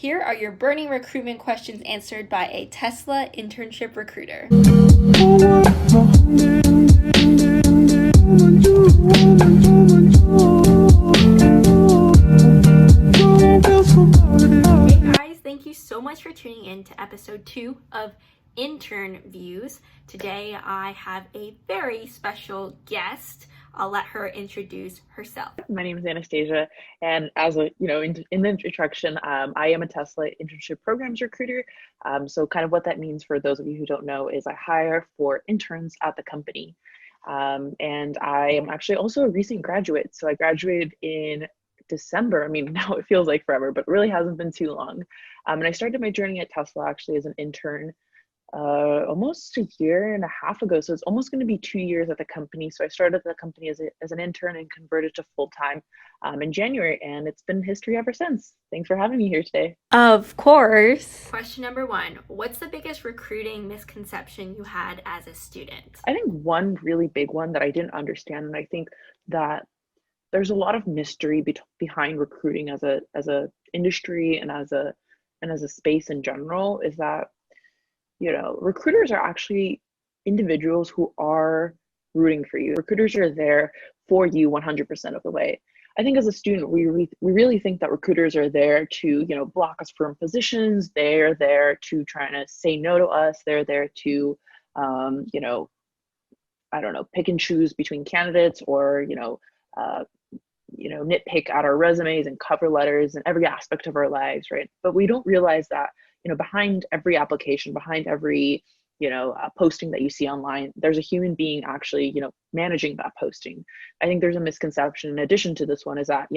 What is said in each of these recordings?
Here are your burning recruitment questions answered by a Tesla internship recruiter. Hey guys, thank you so much for tuning in to episode 2 of Intern Views. Today I have a very special guest. I'll let her introduce herself. My name is Anastasia, and as a in the introduction, I am a Tesla internship programs recruiter. So kind of what that means for those of you who don't know is I hire for interns at the company, and I am actually also a recent graduate. So I graduated in December. I mean, now it feels like forever, but it really hasn't been too long. And I started my journey at Tesla actually as an intern almost a year and a half ago. So it's almost going to be 2 years at the company. So I started at the company as an intern and converted to full time in January, and it's been history ever since. Thanks for having me here today. Of course. Question number 1. What's the biggest recruiting misconception you had as a student? I think one really big one that I didn't understand, and I think that there's a lot of mystery behind recruiting as a industry and as a space in general, is that recruiters are actually individuals who are rooting for you. Recruiters are there for you 100% of the way. I think as a student, we really think that recruiters are there to, block us from positions. They're there to try to say no to us. They're there to, I don't know, pick and choose between candidates or, nitpick at our resumes and cover letters and every aspect of our lives, right? But we don't realize that, behind every application, behind every, posting that you see online, there's a human being actually, managing that posting. I think there's a misconception in addition to this one is that,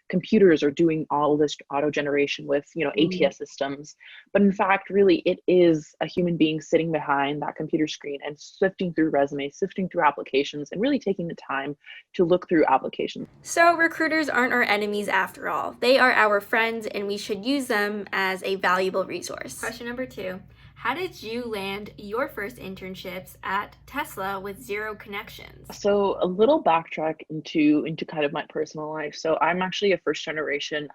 computers are doing all this auto generation with, ATS systems. But in fact, really, it is a human being sitting behind that computer screen and sifting through resumes, sifting through applications, and really taking the time to look through applications. So recruiters aren't our enemies after all. They are our friends, and we should use them as a valuable resource. Question number 2. How did you land your first internships at Tesla with zero connections? So a little backtrack into kind of my personal life. So I'm actually a first generation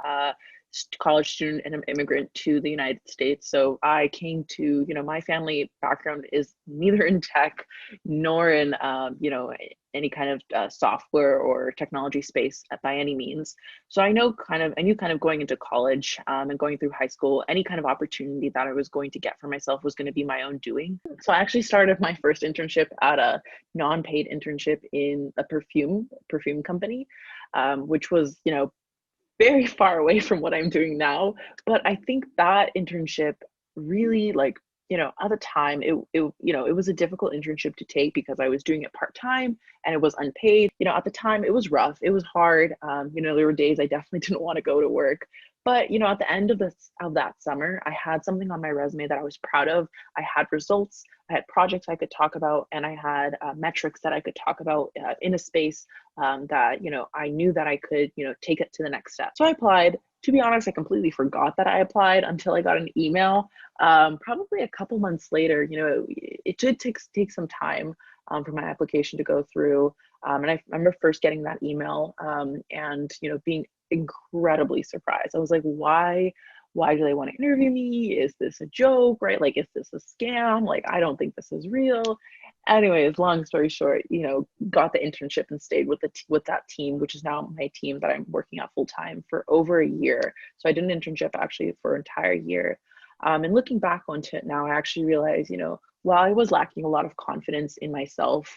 college student and an immigrant to the United States. So I came to, my family background is neither in tech nor in, any kind of software or technology space by any means. So I knew kind of going into college and going through high school, any kind of opportunity that I was going to get for myself was going to be my own doing. So I actually started my first internship at a non-paid internship in a perfume company, which was, very far away from what I'm doing now. But I think that internship really at the time it was a difficult internship to take because I was doing it part-time and it was unpaid. At the time it was rough, it was hard. There were days I definitely didn't want to go to work. But at the end of that summer, I had something on my resume that I was proud of. I had results, I had projects I could talk about, and I had metrics that I could talk about in a space that I knew that I could take it to the next step. So I applied. To be honest, I completely forgot that I applied until I got an email. Probably a couple months later, it did take some time for my application to go through. And I remember first getting that email and being incredibly surprised. I was like, why do they want to interview me? Is this a joke, right? Like, is this a scam? Like, I don't think this is real. Anyways, long story short, got the internship and stayed with that team, which is now my team that I'm working at full time for over a year. So I did an internship actually for an entire year. And looking back onto it now, I actually realized, while I was lacking a lot of confidence in myself,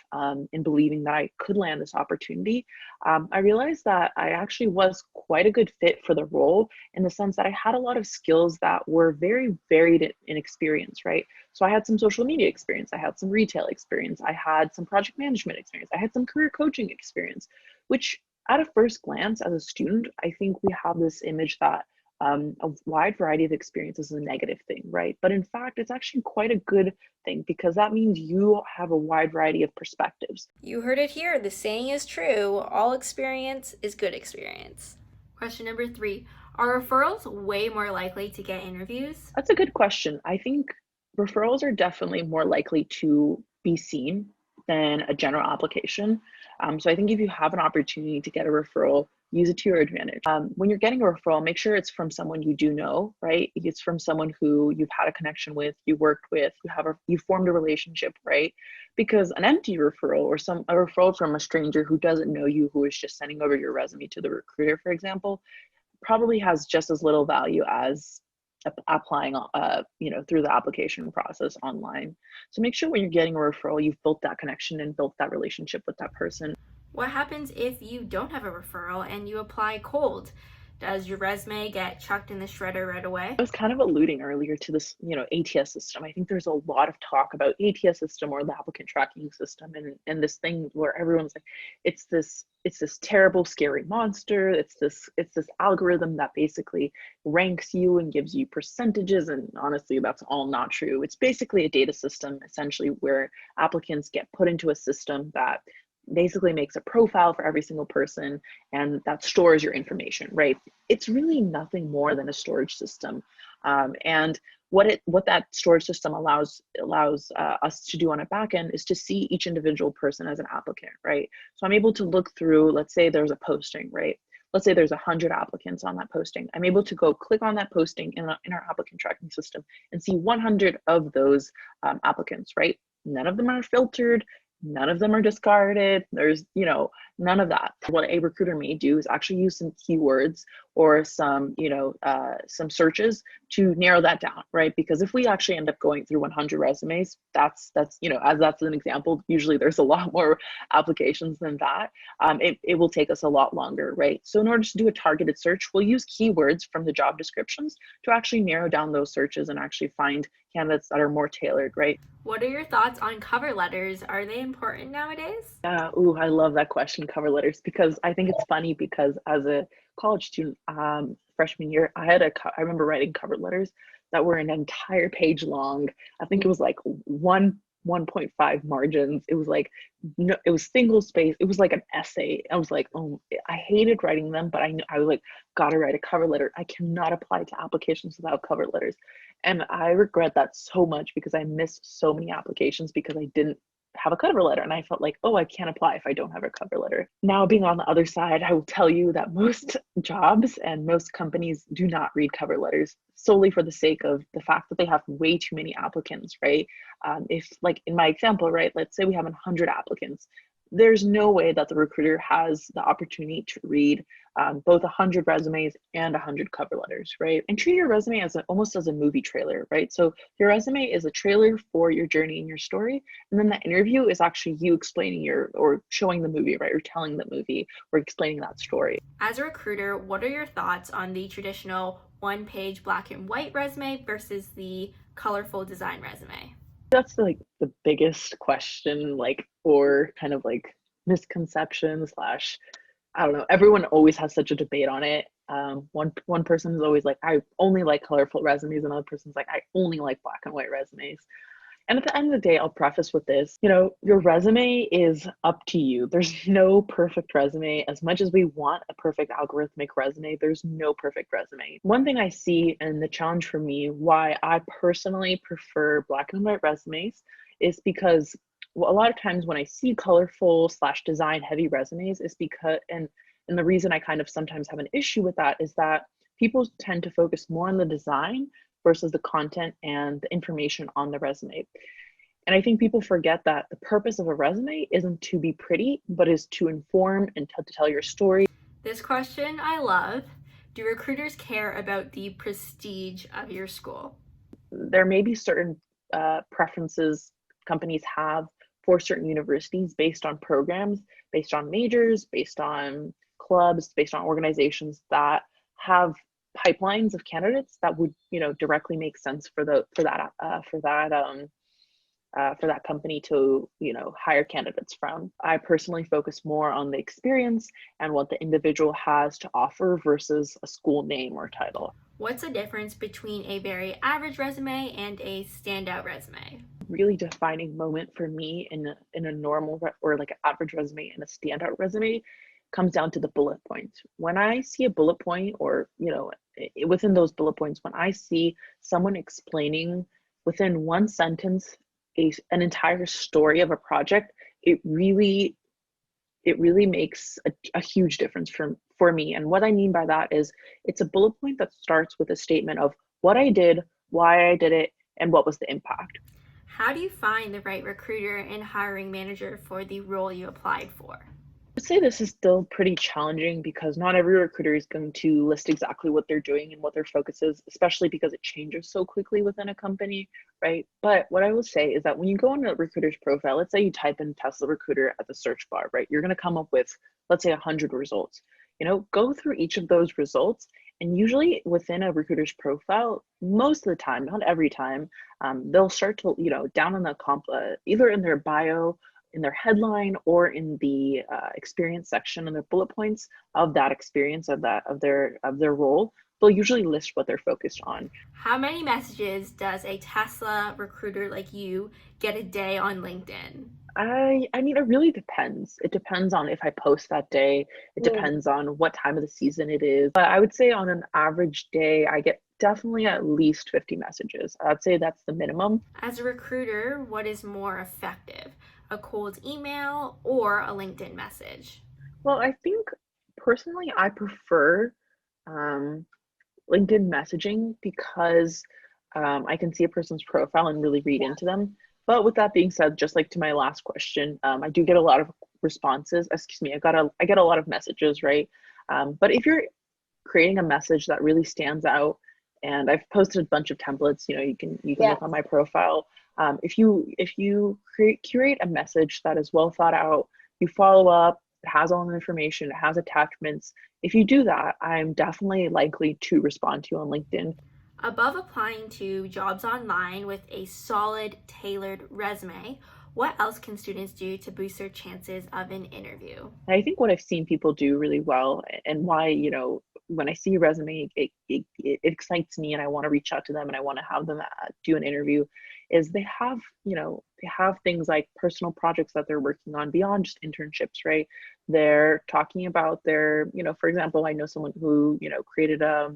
in believing that I could land this opportunity, I realized that I actually was quite a good fit for the role in the sense that I had a lot of skills that were very varied in experience, right? So I had some social media experience, I had some retail experience, I had some project management experience, I had some career coaching experience, which at a first glance as a student, I think we have this image that a wide variety of experiences is a negative thing, right? But in fact, it's actually quite a good thing because that means you have a wide variety of perspectives. You heard it here. The saying is true. All experience is good experience. Question number 3. Are referrals way more likely to get interviews? That's a good question. I think referrals are definitely more likely to be seen than a general application. So I think if you have an opportunity to get a referral, use it to your advantage. When you're getting a referral, make sure it's from someone you do know, right? It's from someone who you've had a connection with, you worked with, you formed a relationship, right? Because an empty referral or a referral from a stranger who doesn't know you, who is just sending over your resume to the recruiter, for example, probably has just as little value as applying through the application process online. So make sure when you're getting a referral, you've built that connection and built that relationship with that person. What happens if you don't have a referral and you apply cold? Does your resume get chucked in the shredder right away? I was kind of alluding earlier to this, ATS system. I think there's a lot of talk about ATS system or the applicant tracking system, and this thing where everyone's like, it's this terrible, scary monster. It's this algorithm that basically ranks you and gives you percentages. And honestly, that's all not true. It's basically a data system, essentially, where applicants get put into a system that basically makes a profile for every single person and that stores your information, right? It's really nothing more than a storage system. And what that storage system allows us to do on a back end is to see each individual person as an applicant, right? So I'm able to look through, let's say there's a posting, right? Let's say there's 100 applicants on that posting. I'm able to go click on that posting in our applicant tracking system and see 100 of those applicants, right? None of them are filtered. None of them are discarded. There's, none of that. What a recruiter may do is actually use some keywords or some searches to narrow that down, right? Because if we actually end up going through 100 resumes, that's as that's an example, usually there's a lot more applications than that. It will take us a lot longer, right? So in order to do a targeted search, we'll use keywords from the job descriptions to actually narrow down those searches and actually find candidates that are more tailored, right? What are your thoughts on cover letters? Are they important nowadays? I love that question, cover letters, because I think it's funny because as a college student, freshman year, I remember writing cover letters that were an entire page long. I think it was like 1.5 margins. It was like, no, it was single space. It was like an essay. I was like, oh, I hated writing them, but I was like, gotta write a cover letter. I cannot apply to applications without cover letters. And I regret that so much because I missed so many applications because I didn't have a cover letter. And I felt like, oh, I can't apply if I don't have a cover letter. Now, being on the other side, I will tell you that most jobs and most companies do not read cover letters solely for the sake of the fact that they have way too many applicants, right? If, like in my example, right, let's say we have 100 applicants, there's no way that the recruiter has the opportunity to read both 100 resumes and 100 cover letters, right? And treat your resume as almost as a movie trailer, right? So your resume is a trailer for your journey and your story, and then the interview is actually you explaining or showing the movie, right? Or telling the movie or explaining that story. As a recruiter, what are your thoughts on the traditional one-page black and white resume versus the colorful design resume? That's like the biggest question, or kind of like misconception slash, I don't know. Everyone always has such a debate on it. One person is always like, I only like colorful resumes. Another person's like, I only like black and white resumes. And at the end of the day, I'll preface with this, your resume is up to you. There's no perfect resume. As much as we want a perfect algorithmic resume, there's no perfect resume. One thing I see, and the challenge for me, why I personally prefer black and white resumes, is because a lot of times when I see colorful / design heavy resumes is because, and the reason I kind of sometimes have an issue with that is that people tend to focus more on the design versus the content and the information on the resume. And I think people forget that the purpose of a resume isn't to be pretty, but is to inform and to tell your story. This question I love. Do recruiters care about the prestige of your school? There may be certain preferences companies have for certain universities based on programs, based on majors, based on clubs, based on organizations that have pipelines of candidates that would directly make sense for that company to hire candidates from. I personally focus more on the experience and what the individual has to offer versus a school name or title. What's the difference between a very average resume and a standout resume? Really defining moment for me in a normal or like an average resume and a standout resume comes down to the bullet points. When I see a bullet point, or within those bullet points, when I see someone explaining within one sentence an entire story of a project, it really it really makes a huge difference for me. And what I mean by that is it's a bullet point that starts with a statement of what I did, why I did it, and what was the impact. How do you find the right recruiter and hiring manager for the role you applied for? I'd say this is still pretty challenging because not every recruiter is going to list exactly what they're doing and what their focus is, especially because it changes so quickly within a company, right? But what I will say is that when you go on a recruiter's profile, let's say you type in Tesla recruiter at the search bar, right? You're going to come up with, let's say, 100 results. Go through each of those results, and usually within a recruiter's profile, most of the time, not every time, they'll start to, down in the either in their bio, in their headline, or in the experience section and their bullet points of that experience of their role, they'll usually list what they're focused on. How many messages does a Tesla recruiter like you get a day on LinkedIn? I mean, it really depends. It depends on if I post that day. It Mm. depends on what time of the season it is. But I would say on an average day, I get definitely at least 50 messages. I'd say that's the minimum. As a recruiter, what is more effective? A cold email or a LinkedIn message? Well, I think personally, I prefer um, LinkedIn messaging because I can see a person's profile and really read into them. But with that being said, just like to my last question, I do get a lot of responses. Excuse me, I get a lot of messages, right? But if you're creating a message that really stands out, and I've posted a bunch of templates, you can look on my profile. If you curate a message that is well thought out, you follow up, it has all the information, it has attachments. If you do that, I'm definitely likely to respond to you on LinkedIn. Above applying to jobs online with a solid, tailored resume, what else can students do to boost their chances of an interview? I think what I've seen people do really well, and why, when I see a resume, it excites me and I want to reach out to them and I want to have them do an interview, is they have things like personal projects that they're working on beyond just internships, right? They're talking about for example, I know someone who, created a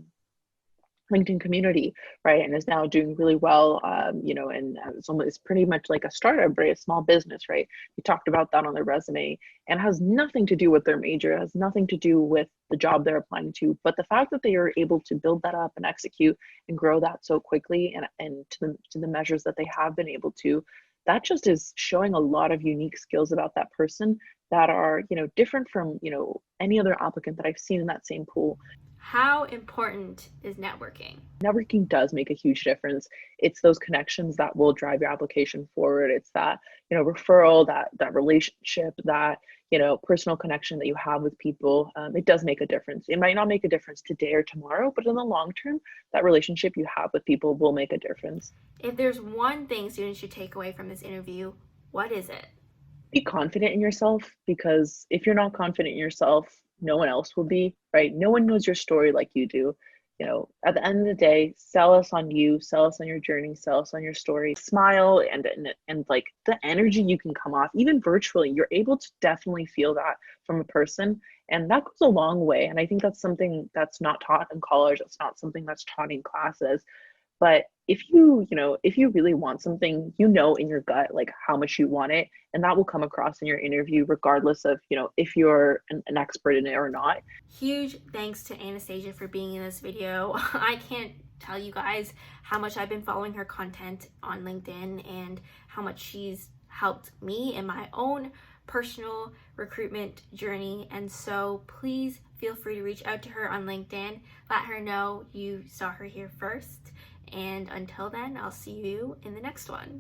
LinkedIn community, right, and is now doing really well, and it's pretty much like a startup, right, a small business, right? We talked about that on their resume, and has nothing to do with their major, has nothing to do with the job they're applying to, but the fact that they are able to build that up and execute and grow that so quickly, and to the measures that they have been able to, that just is showing a lot of unique skills about that person that are, different from, any other applicant that I've seen in that same pool. How important is networking? Networking does make a huge difference. It's those connections that will drive your application forward. It's that, referral, that relationship, that, personal connection that you have with people. It does make a difference. It might not make a difference today or tomorrow, but in the long term, that relationship you have with people will make a difference. If there's one thing students should take away from this interview, what is it? Be confident in yourself, because if you're not confident in yourself, no one else will be, right? No one knows your story like you do. At the end of the day, sell us on you, sell us on your journey, sell us on your story. Smile, and like the energy you can come off, even virtually, you're able to definitely feel that from a person. And that goes a long way. And I think that's something that's not taught in college. That's not something that's taught in classes. But if you really want something, in your gut, like how much you want it, and that will come across in your interview, regardless of, if you're an expert in it or not. Huge thanks to Anastasia for being in this video. I can't tell you guys how much I've been following her content on LinkedIn and how much she's helped me in my own personal recruitment journey. And so please feel free to reach out to her on LinkedIn. Let her know you saw her here first. And until then, I'll see you in the next one.